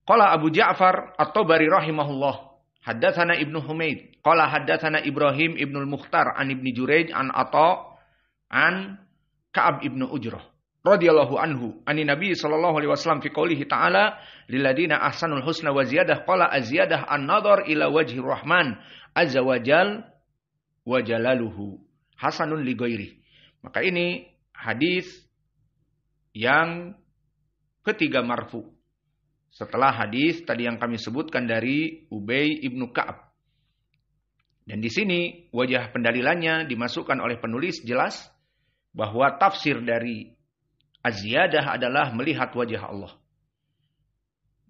Qala Abu Ja'far At-Tabari rahimahullah, haddatsana Ibnu Humaid, qala haddatsana Ibrahim ibnul Mukhtar an Ibni Jurayj an Atha an Ka'ab ibnu Ujrah radhiyallahu anhu ani Nabi sallallahu alaihi wasallam fi qoulihi ta'ala lil ladina ahsanul husna wa ziyadah qala az-ziyadah an-nadhar ila wajhi rahman azza wa jal wa jalaluhu hasanun li ghairi. Maka ini hadis yang ketiga marfu. Setelah hadis tadi yang kami sebutkan dari Ubay ibnu Ka'ab. Dan di sini wajah pendalilannya dimasukkan oleh penulis jelas bahwa tafsir dari az-ziyadah adalah melihat wajah Allah.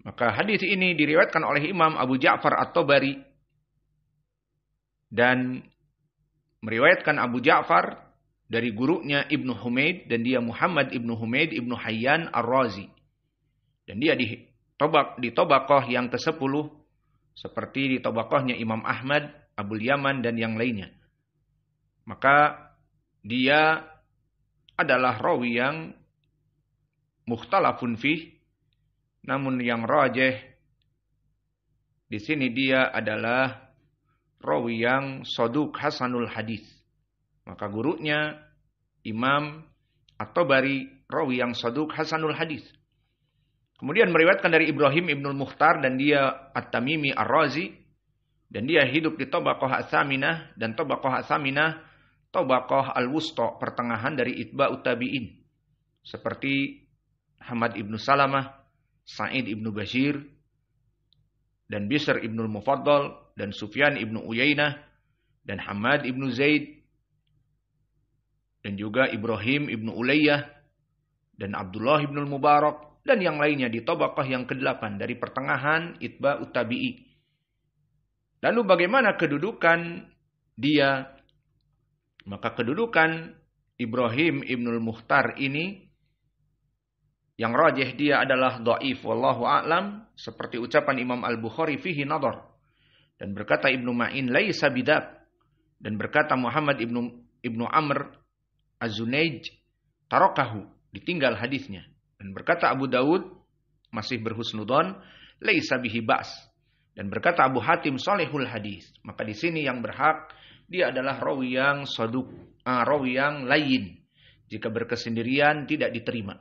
Maka hadis ini diriwayatkan oleh Imam Abu Ja'far At-Tabari dan meriwayatkan Abu Ja'far dari gurunya Ibnu Humaid dan dia Muhammad Ibnu Humaid Ibnu Hayyan Ar-Razi. Dan dia di Tobaqoh yang ke-10 seperti di Tobaqohnya Imam Ahmad, Abul Yaman dan yang lainnya. Maka dia adalah rawi yang mukhtalafun fih, namun yang rajih di sini dia adalah rawi yang saduq hasanul hadis. Maka gurunya Imam At-Tabari rawi yang saduq hasanul hadis. Kemudian meriwayatkan dari Ibrahim ibnul Mukhtar dan dia At-Tamimi Ar-Razi dan dia hidup di Tabaqah As-Saminah dan Tabaqah As-Saminah Tabaqah Al-Wusta, pertengahan dari Itba'ut Tabi'in. Seperti Hamad ibnu Salamah, Sa'id ibnu Bashir dan Bishr ibnul Mufaddal dan Sufyan ibnu Uyainah dan Hamad ibnu Zaid dan juga Ibrahim ibnu Ulayyah dan Abdullah ibnul Mubarak dan yang lainnya di Tabaqah yang ke-8 dari pertengahan Itba'ut Tabi'i. Lalu bagaimana kedudukan dia? Maka kedudukan Ibrahim ibnul Mukhtar ini yang rajih dia adalah dhaif wallahu a'lam, seperti ucapan Imam Al-Bukhari fihi nadhar. Dan berkata Ibnu Ma'in laisa bidak, dan berkata Muhammad ibnu Amr Az-Zunaij tarakahu, ditinggal hadisnya. Dan berkata Abu Dawud masih berhusnudzon laisa bihi ba's. Dan berkata Abu Hatim salihul hadis. Maka di sini yang berhak dia adalah rawi yang saduq, rawi yang lain. Jika berkesendirian tidak diterima.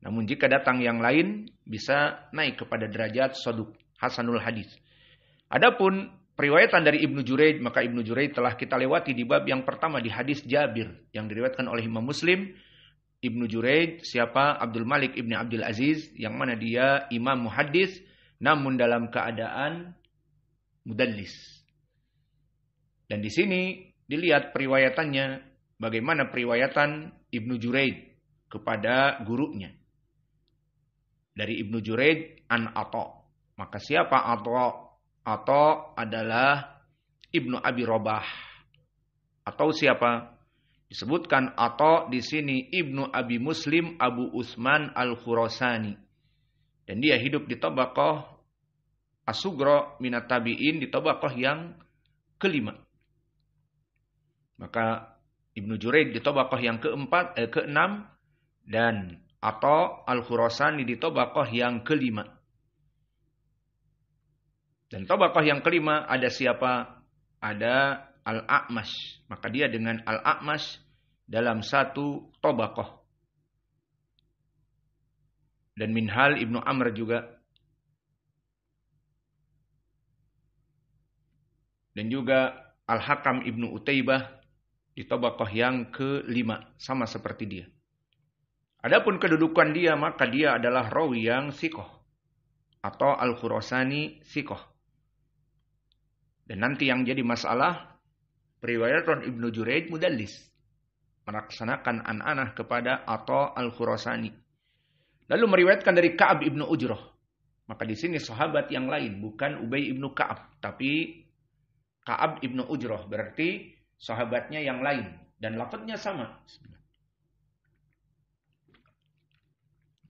Namun jika datang yang lain bisa naik kepada derajat saduq hasanul hadis. Adapun periwayatan dari Ibnu Juraij, maka Ibnu Juraij telah kita lewati di bab yang pertama di hadis Jabir yang diriwayatkan oleh Imam Muslim. Ibnu Juraij siapa? Abdul Malik Ibni Abdul Aziz, yang mana dia imam muhaddis namun dalam keadaan mudallis. Dan di sini dilihat periwayatannya, bagaimana periwayatan Ibnu Juraij kepada gurunya. Dari Ibnu Juraij an Atha. Maka siapa Atha? Atha adalah Ibnu Abi Robah. Atau siapa? Disebutkan Atha di sini Ibnu Abi Muslim Abu Utsman Al-Khurasani. Dan dia hidup di tabaqah as-sugra minat tabi'in, di tabaqah yang kelima. Maka Ibnu Juraij di tabaqah yang keenam, dan Atha Al-Khurasani di tabaqah yang kelima. Dan tabaqah yang kelima ada siapa? Ada Al-A'mash. Maka dia dengan Al-A'mash dalam satu tabaqah. Dan Minhal Ibnu Amr juga. Dan juga Al-Hakam Ibnu Utaibah di tabaqah yang kelima. Sama seperti dia. Adapun kedudukan dia, maka dia adalah rawi yang thiqah. Atau Al-Khurasani thiqah. Dan nanti yang jadi masalah, periwayatan Ibnu Juraij mudallis. Melaksanakan an-anah kepada Atha Al-Khurasani. Lalu meriwayatkan dari Ka'ab Ibnu Ujrah. Maka di sini sahabat yang lain, bukan Ubay Ibnu Ka'ab, tapi Ka'ab Ibnu Ujrah. Berarti sahabatnya yang lain. Dan lafadznya sama.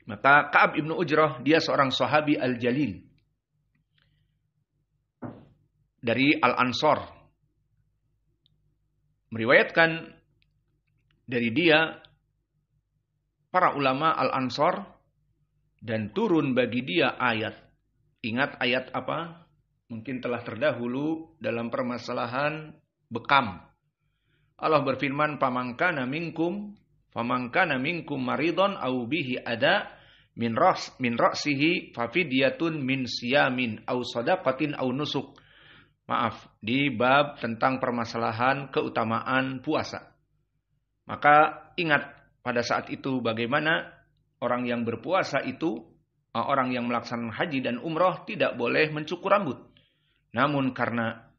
Maka Ka'ab Ibnu Ujrah, dia seorang sahabi Al-Jalil. Dari Al-Ansar. Meriwayatkan dari dia para ulama Al-Ansar dan turun bagi dia ayat. Ingat ayat apa? Mungkin telah terdahulu dalam permasalahan bekam. Allah berfirman, "Faman kana minkum maridon au bihi ada min ra'sihi fafidyatun min siyamin au shadaqatin au nusuk." Maaf, di bab tentang permasalahan keutamaan puasa. Maka ingat pada saat itu bagaimana orang yang berpuasa itu, orang yang melaksanakan haji dan umrah tidak boleh mencukur rambut. Namun karena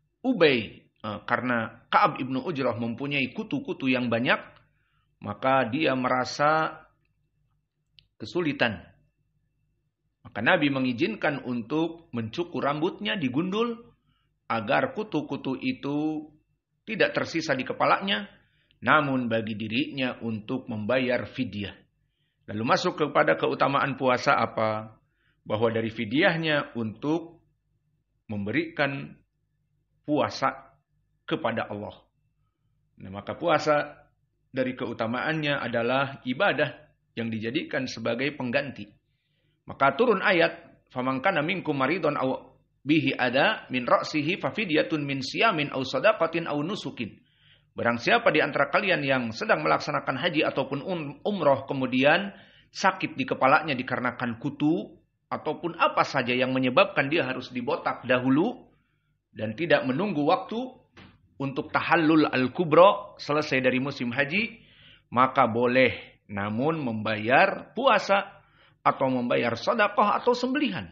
karena Ka'ab Ibnu Ujrah mempunyai kutu-kutu yang banyak, maka dia merasa kesulitan. Maka Nabi mengizinkan untuk mencukur rambutnya, digundul, agar kutu-kutu itu tidak tersisa di kepalanya, namun bagi dirinya untuk membayar fidyah. Lalu masuk kepada keutamaan puasa apa? Bahwa dari fidyahnya untuk memberikan puasa kepada Allah. Nah, maka puasa dari keutamaannya adalah ibadah yang dijadikan sebagai pengganti. Maka turun ayat, "Faman kana minkum maridun aw bihi ada min ra'sihi fafidyatun min siyamin aw shadaqatin aw nusukin." Barang siapa di antara kalian yang sedang melaksanakan haji ataupun umrah kemudian sakit di kepalanya dikarenakan kutu ataupun apa saja yang menyebabkan dia harus dibotak dahulu dan tidak menunggu waktu untuk tahallul al-kubra selesai dari musim haji, maka boleh namun membayar puasa atau membayar sedekah atau sembelihan.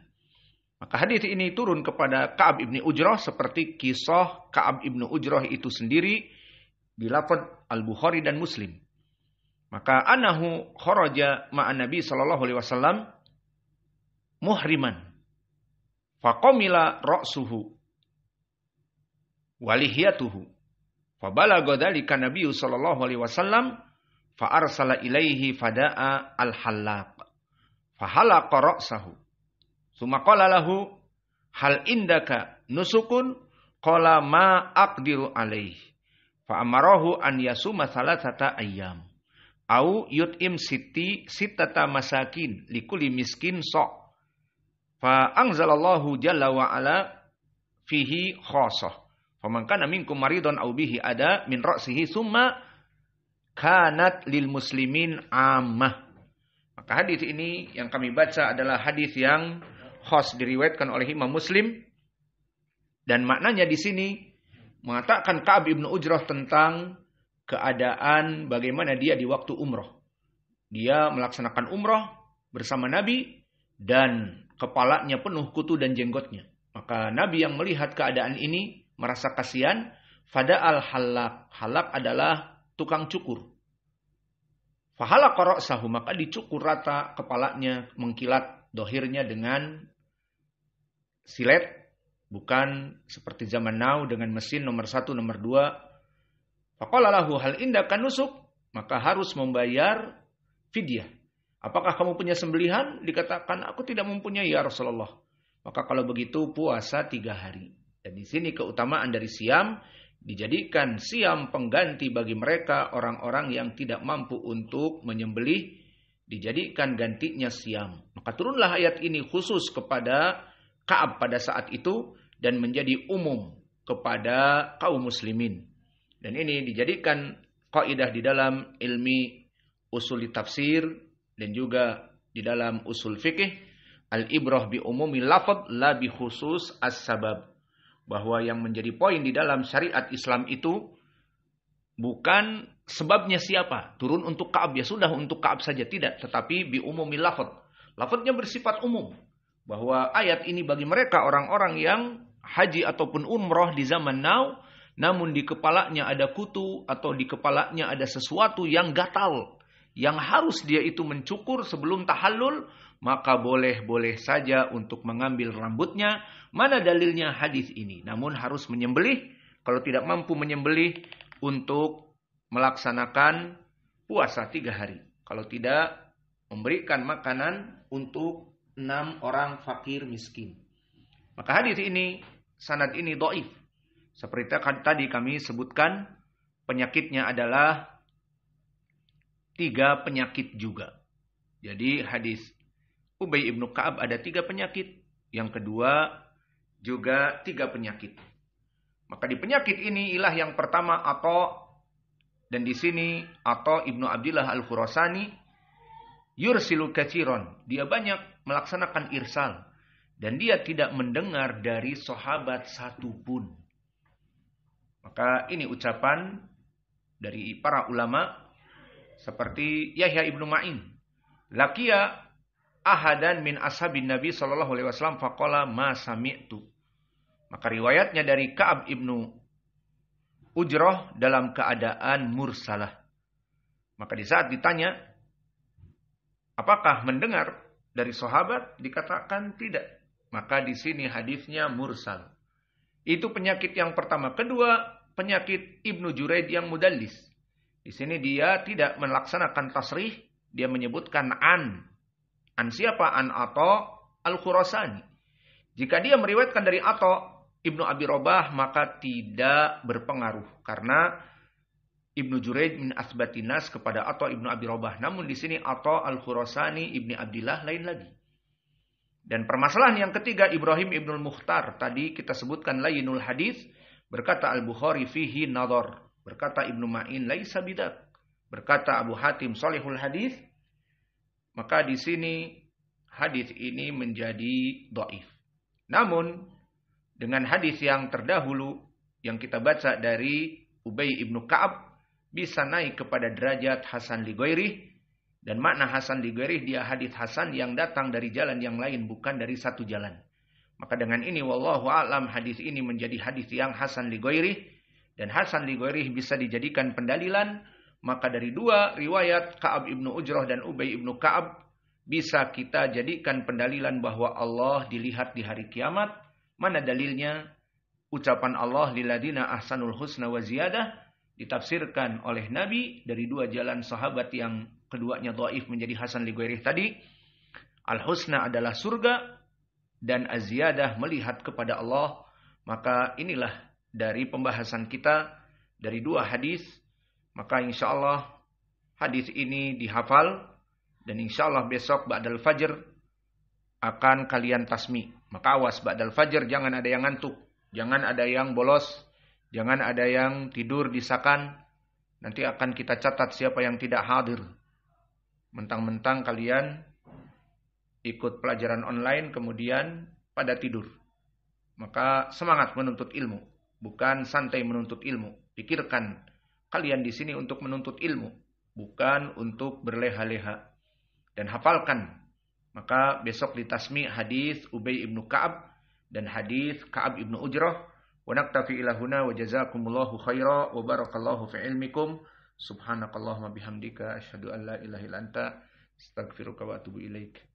Maka hadis ini turun kepada Ka'ab Ibnu Ujrah seperti kisah Ka'ab Ibnu Ujrah itu sendiri di lafaz Al-Bukhari dan Muslim. Maka anahu kharaja ma'an Nabi sallallahu alaihi wasallam muhriman. Faqamila ra'suhu walihiyatuhu. Fabalagha dzalika Nabi sallallahu alaihi wasallam fa arsala ilaihi fada'a al-hallaq. Fahalaqa ra'sahu. Suma qala lahu hal indaka nusukun qala ma aqdiru alaih fa amarahu an yasuma thalathata ayyam au yut'im sittata masakin likulli miskin sa' fa anzalallahu jalla wa ala fihi khassah faman kana minkum maridun au bihi ada min ra'sihi summa kanat lil muslimin ammah. Maka hadis ini yang kami baca adalah hadis yang khas diriwayatkan oleh Imam Muslim Dan maknanya di sini mengatakan Ka'ab ibnu Ujrah tentang keadaan bagaimana dia di waktu umroh. Dia melaksanakan umroh bersama Nabi dan kepalanya penuh kutu dan jenggotnya. Maka Nabi yang melihat keadaan ini merasa kasihan. Fada'al halak. Halak adalah tukang cukur. Fahalaka ra'sahu, maka dicukur rata kepalanya, mengkilat dohirnya dengan silet. Bukan seperti zaman now dengan mesin nomor 1, nomor 2. Faqala lahu hal indaka nusuk, maka harus membayar fidyah. Apakah kamu punya sembelihan? Dikatakan, aku tidak mempunyai ya Rasulullah. Maka kalau begitu puasa 3 hari. Dan di sini keutamaan dari siam, dijadikan siam pengganti bagi mereka orang-orang yang tidak mampu untuk menyembelih, dijadikan gantinya siam. Maka turunlah ayat ini khusus kepada Ka'ab pada saat itu dan menjadi umum kepada kaum muslimin. Dan ini dijadikan kaidah di dalam ilmi usul tafsir dan juga di dalam usul fikih, al-ibrah bi umumi lafadz la bi khusus as-sabab. Bahwa yang menjadi poin di dalam syariat Islam itu bukan sebabnya siapa. Turun untuk Ka'ab, ya sudah untuk Ka'ab saja. Tidak, tetapi bi umumi lafadz. Lafadznya bersifat umum. Bahwa ayat ini bagi mereka orang-orang yang haji ataupun umroh di zaman now, namun di kepalanya ada kutu atau di kepalanya ada sesuatu yang gatal, yang harus dia itu mencukur sebelum tahallul, maka boleh-boleh saja untuk mengambil rambutnya. Mana dalilnya hadis ini? Namun harus menyembelih. Kalau tidak mampu menyembelih, untuk melaksanakan puasa 3 hari. Kalau tidak, memberikan makanan untuk 6 orang fakir miskin. Maka hadis ini, sanad ini dhaif. Seperti tadi kami sebutkan, penyakitnya adalah 3 penyakit juga. Jadi hadis Ubay ibnu Ka'ab ada 3 penyakit. Yang kedua juga 3 penyakit. Maka di penyakit ini ilah yang pertama Atha, dan di sini Atha ibnu Abdillah al-Khurasani yursilu katsiran. Dia banyak melaksanakan irsal dan dia tidak mendengar dari sahabat satupun. Maka ini ucapan dari para ulama seperti Yahya ibnu Ma'in. Laqiya ahadan min ashabin Nabi sallallahu alaihi wasallam faqala ma sami'tu. Maka riwayatnya dari Ka'ab ibnu Ujrah dalam keadaan mursalah. Maka di saat ditanya, apakah mendengar dari sahabat? Dikatakan tidak. Maka di sini hadisnya mursal. Itu penyakit yang pertama. Kedua, penyakit Ibnu Juraid yang mudallis. Di sini dia tidak melaksanakan tasrih, dia menyebutkan an. An siapa? An Atha al-Khurasani. Jika dia meriwayatkan dari Atha Ibnu Abi Robah, maka tidak berpengaruh. Karena Ibnu Juraid min asbatinas kepada Atha Ibnu Abi Robah. Namun di sini Atha al-Khurasani Ibni Abdillah lain lagi. Dan permasalahan yang ketiga, Ibrahim Ibnul Mukhtar. Tadi kita sebutkan layinul hadis. Berkata Al-Bukhari fihi nadhar. Berkata Ibnu Ma'in laisa bidak. Berkata Abu Hatim salihul hadis. Maka di sini hadis ini menjadi dhaif. Namun dengan hadis yang terdahulu yang kita baca dari Ubay ibnu Ka'ab bisa naik kepada derajat Hasan li ghairih. Dan makna Hasan li ghairih, dia hadis hasan yang datang dari jalan yang lain, bukan dari satu jalan. Maka dengan ini wallahu a'lam hadis ini menjadi hadis yang Hasan li ghairih. Dan Hasan li ghairih bisa dijadikan pendalilan. Maka dari 2 riwayat Ka'ab ibnu Ujrah dan Ubay ibnu Ka'ab bisa kita jadikan pendalilan bahwa Allah dilihat di hari kiamat. Mana dalilnya? Ucapan Allah lilladina ahsanul husna wa ziyadah ditafsirkan oleh Nabi dari 2 jalan sahabat yang keduanya dhaif menjadi Hasan li ghairih tadi. Al-husna adalah surga dan az-ziyadah melihat kepada Allah. Maka inilah dari pembahasan kita dari 2 hadis. Maka insyaallah hadis ini dihafal dan insyaallah besok ba'dal fajr akan kalian tasmi. Maka awas ba'dal fajr jangan ada yang ngantuk, jangan ada yang bolos, jangan ada yang tidur di sakan. Nanti akan kita catat siapa yang tidak hadir. Mentang-mentang kalian ikut pelajaran online kemudian pada tidur. Maka semangat menuntut ilmu, bukan santai menuntut ilmu. Pikirkan kalian di sini untuk menuntut ilmu, bukan untuk berleha-leha. Dan hafalkan. Maka besok ditasmi hadis Ubay ibnu Ka'ab dan hadis Ka'ab ibnu Ujrah. Wa naktafi ila huna wa jazakumullahu khaira wa barakallahu fi ilmikum. Subhanakallahumma bihamdika asyhadu an la ilaha illa anta astaghfiruka wa atubu ilaik.